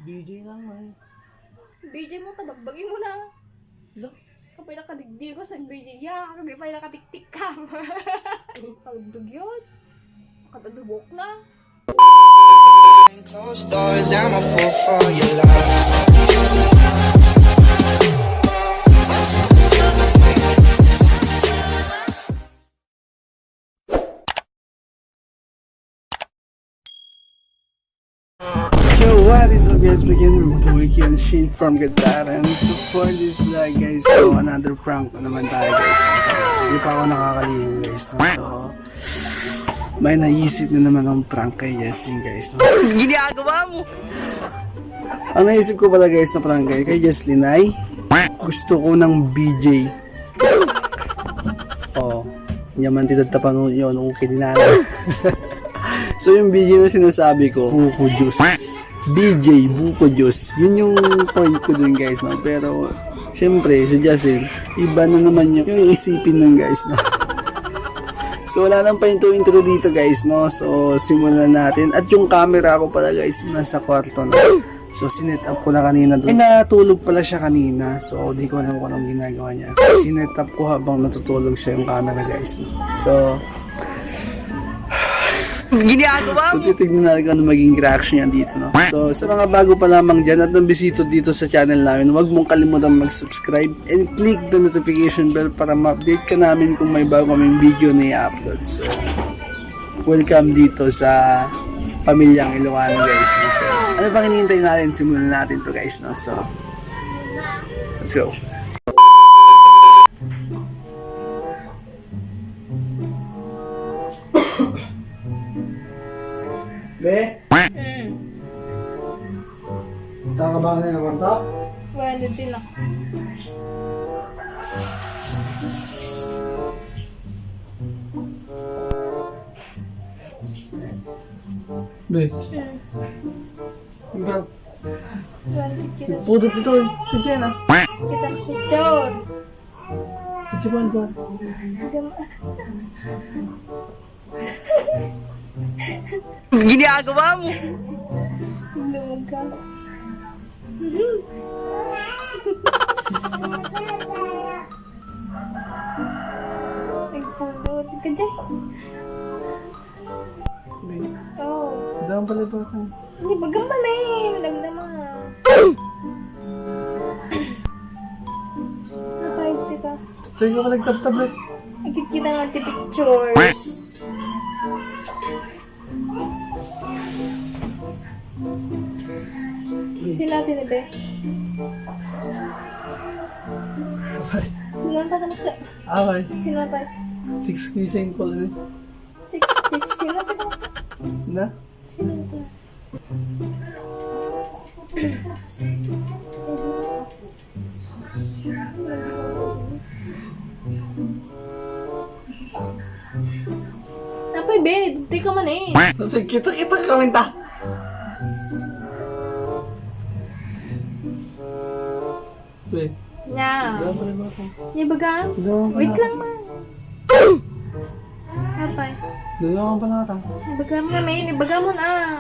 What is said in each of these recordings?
BJ lang eh. BJ mo, tabagbagin mo na. Lo? Kapay nakadigdi ko sa BJ. Kapay pa nakatiktik ka. Pagdug yun. Nakatadubok na. Closed doors, I'm a fool for your love. So what is up guys, begin with Boy and Shin from Gataran. So for this vlog guys, so another prank na naman tayo guys. So, hindi pa ako nakakalihim guys. No? So may naisip na naman ang prank kay Justin guys. No? Ginagawa mo. Ang naisip ko pala guys na prank kay Justin ay gusto ko ng BJ. Oh, yaman titatapan yun kung kinala. So yung BJ na sinasabi ko, buko juice. BJ, buko juice. Yun yung point ko dun guys, no? Pero, syempre, si Justin, iba na naman yung isipin ng guys, no? So wala lang pa yung intro dito guys, no? So simulan natin. At yung camera ko pala guys, nasa kwarto na. So sinet up ko na kanina doon. Natulog pala siya kanina. So di ko alam kung anong ginagawa niya. Sinet up ko habang natutulog siya yung camera guys, no? So Ginagawa mo. titignan natin kung ano maging reaction niya dito, no? So, sa mga bago pa lamang dyan at nambisito dito sa channel namin, huwag mong kalimutan mag-subscribe and click the notification bell para ma-update ka namin kung may bago kaming video na i-upload. So, welcome dito sa Pamilyang Ilocano, guys. No? So, ano pang hinihintay natin? Simulan natin to guys, no? So, let's go. Be? Taka ba na yung kwarto? Bueno, din ako. Be? Hanggang Bueno, kita. pudot ito eh. Kasi yan ah. Kita picture. Kasi ba ito? Ginagawa mo. Lumog ka. Nagpulot ka dyan. Be? Oh. Daan pala ba ako? Hindi, bagamman na eh. Nagdama. Nakahit ka. Tayo ka nagtap-tap eh. Nagkikita nga ti pictures. Sila natin na be? Sino natin ka nakla? Okay. Sino natin? 6 kising ko eh. Sino natin ka? Na? Sino natin? Napay be, di ka man eh. Kita kami ta. Be? Nya. Daan pala ba ako? Nya baga? Daan pala. Wait lang man. Napay. Daan pala ata. Ibaga mo na may, ibaga mo na.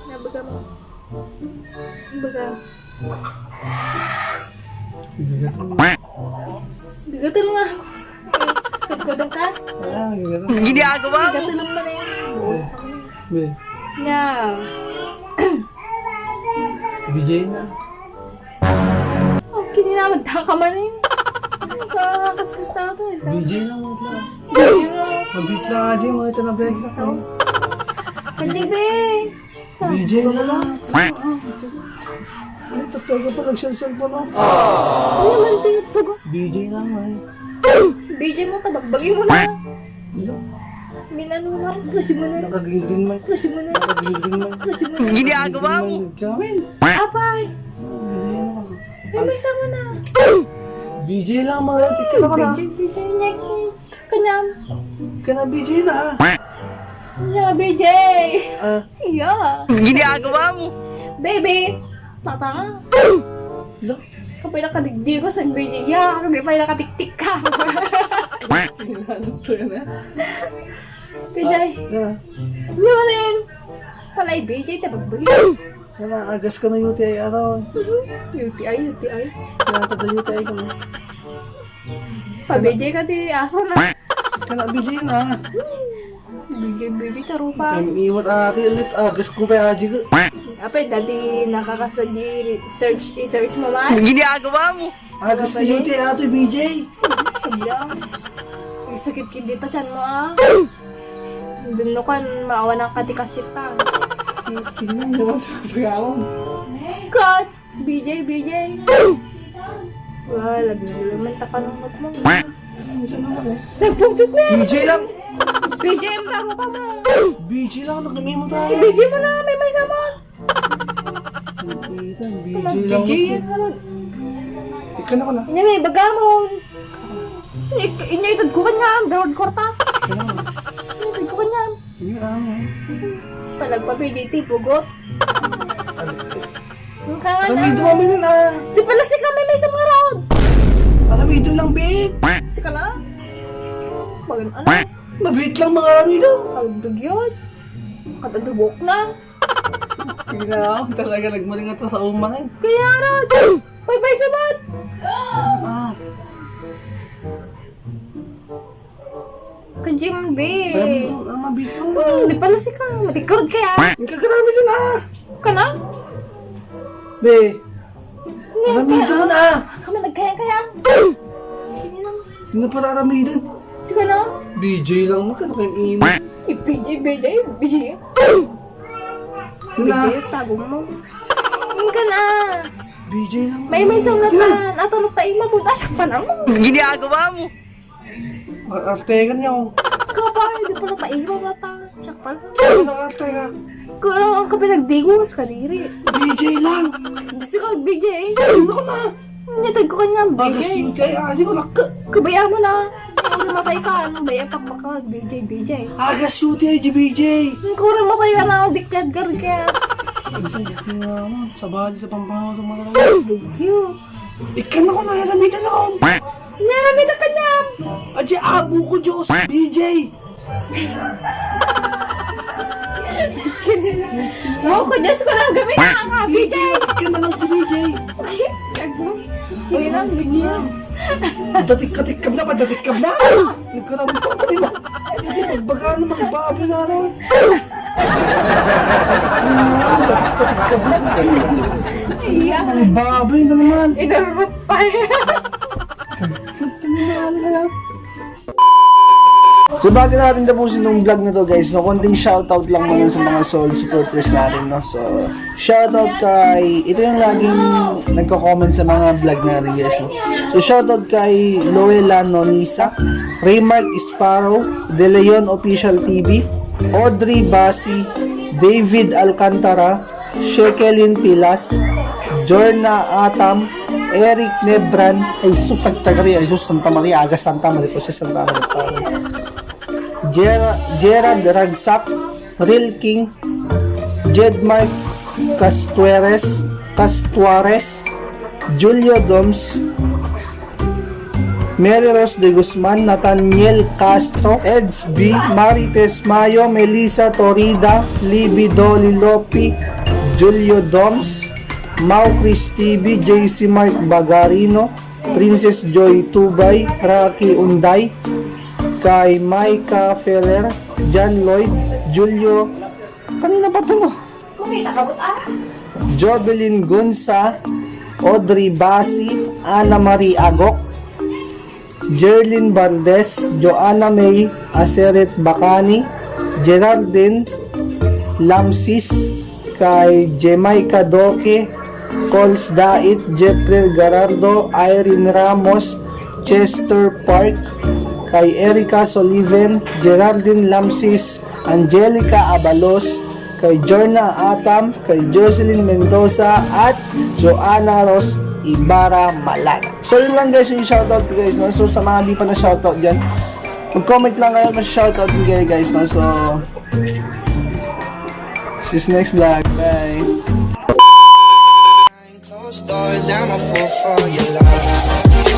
Ibaga mo. Ibaga. Gagatin mo. Bigatin mo nga. Kadkodong ka? Ah, gagatin. Ginagawa mo. Bigatin mo na yun. Be? Nya. BJ na. Oh, kininaman ka man eh. Kakaskas na ito eh. BJ na mo ito. Yun na. Mabit lang nga dyan mo ito na beg. Kajay be. BJ na lang. Ay, tatay ka pa nag-cellphone mo. Ano naman titugo? BJ lang eh. BJ mo, tabagbagin mo na. Ano? Minano na rin. Kasi mo na. Nakagigil man. Kasi mo na. Nakagigil man. Kasi mo na. Ginagawa mo. Kamin. Apay. May sama na. BJ lang mga ito. Ka na ka na. BJ niya. Kanyam. Ka na BJ na. Nya, BJ. Ah. Yeah. Ginagawa mo. Baby. Tata. Lo? Kapay nakadigdi ko sa BJ. Kapay nakatiktik ka. Ano to yan ah? BJ. Ah. Ano rin? Palay, BJ, tabagbay. Kaya agas ka ng UTI araw. UTI. Kaya tada UTI ka mo. Pa-BJ ka di aso na. Kaya BJ na. BJ, taro pa. Kaya iiwat aki ulit. Agas ko pa aji ka. Apay, dati nakakasadyi, i-search mo man. Ginagawa mo. Agas na UTI ato BJ. Sablang. May sakit kin dito, chan mo ah. Doon no kan, maawa ng katikasit ta. Tingnan naman sa pagkakawang. Cut! BJ. Wala, naman takanungot mo. Nagpuntot na. BJ lang. BJ, ang taro pa mo. BJ lang. Nagkamay mo tayo. BJ mo na, may sama. BJ lang. BJ yan, harod. Ikaw na ko na. Inya may bagamon. Inya itad ko kanya, darod korta. Itad ko kanya. Hindi na naman. Palagpa-PDT, pugot. Ang kangan Alamidon kami na na. Di pala si kami may isang round. Alamidon lang, bit. Si ka na? Bagan ano? Mabit lang mga alamidon. Pagdugyot. Katadubok na. Hindi na ako. Talaga nagmaling ito sa umanan. Kaya rod. Bye-bye sabat. Ah. Kajim, be. Ang mabit lang. Di pala si ka. Matikurod kaya. Ang kakarami din ah. Ka na? Be. Alamidon mo na. Kami nagkaya. Sino na? Hindi na pala alamidon. Si ka na? BJ lang mo. Kano kayong imo? BJ. Hindi na. BJ, tago mo. Yung ka na. BJ lang. May sunatan. Ato na tayo mabuta. Sakpan ang mo. Ginagawa mo. Artegan niya ako. Kapay, di pala tayo na ta. Sakpan. Ano na Artega? Kung ang ka pinagdigos ka diri. BJ lang. Hindi si ka BJ. Tingnan ko na. Nitag ko kanya Bagas BJ. yung kay Adi ko nakka. Kabaya mo na. Kung matay ka, ano baya pakpaka BJ. Agas UTI di BJ. Kung matay ka na, diklad ka rin kaya. Sa bali sa Pampanga sa mga kaya. Bugyo. Ikan ako na, alamitan ako. Naramit ka kanya. Adya, abo ko Diyos. BJ. Mo ko, Diyos ko lang gamit na ka, BJ. Ikan naman di BJ. Hindi lang, bigyan. Datik-katikab na, madatikab na. Nagkaramit ko ka diba? Hindi, magbagaan na magbabi na araw. Datik-katikab na. Iya. Magbabi na naman. Inarot pa. So bago natin tapusin yung vlog na to guys, no, konting shoutout lang muna sa mga solid supporters natin, no. So shoutout kay, ito yung laging nagko-comment sa mga vlog natin guys, no. So shoutout kay Loela Nonisa, Raymark Sparrow, De Leon Official TV, Audrey Basi, David Alcantara, Shekelin Pilas, Jorna Atam, Eric Nebran, ay sus nagtagari, ay sus Santa Maria, Aga Santa Maria po sa Santa Maria. Gerard Ragsak, Real King, Jedmark Castuares, Julio Doms, Mary Rose de Guzman, Nathaniel Castro, Eds B, Marites Mayo, Melissa Torrida, Libby Dolly Lopi, Julio Doms, Mau Chris TV, JC Mark Bagarino, Princess Joy Tubay, Rocky Unday, kay Maika Feller, John Lloyd, Julio, kanina pa to no? Jobelin Gunsa, Audrey Basi, Ana Marie Agok, Jerlyn Valdez, Joanna May Aseret Bacani, Geraldine Lamsis, kay Jamaica Doke, Cols Dait, Jeffrey Garardo, Irene Ramos, Chester Park, kay Erica Soliven, Geraldine Lamsis, Angelica Abalos, kay Jorna Atam, kay Jocelyn Mendoza, at Joanna Ros Ibarra Malana. So yun lang guys yung shoutout ko guys, no? So sa mga di pa na shoutout dyan, mag-comment lang kayo, mas-shoutout din kayo guys, no? So see you next vlog. Bye! Closed doors, I'm a fool for your love.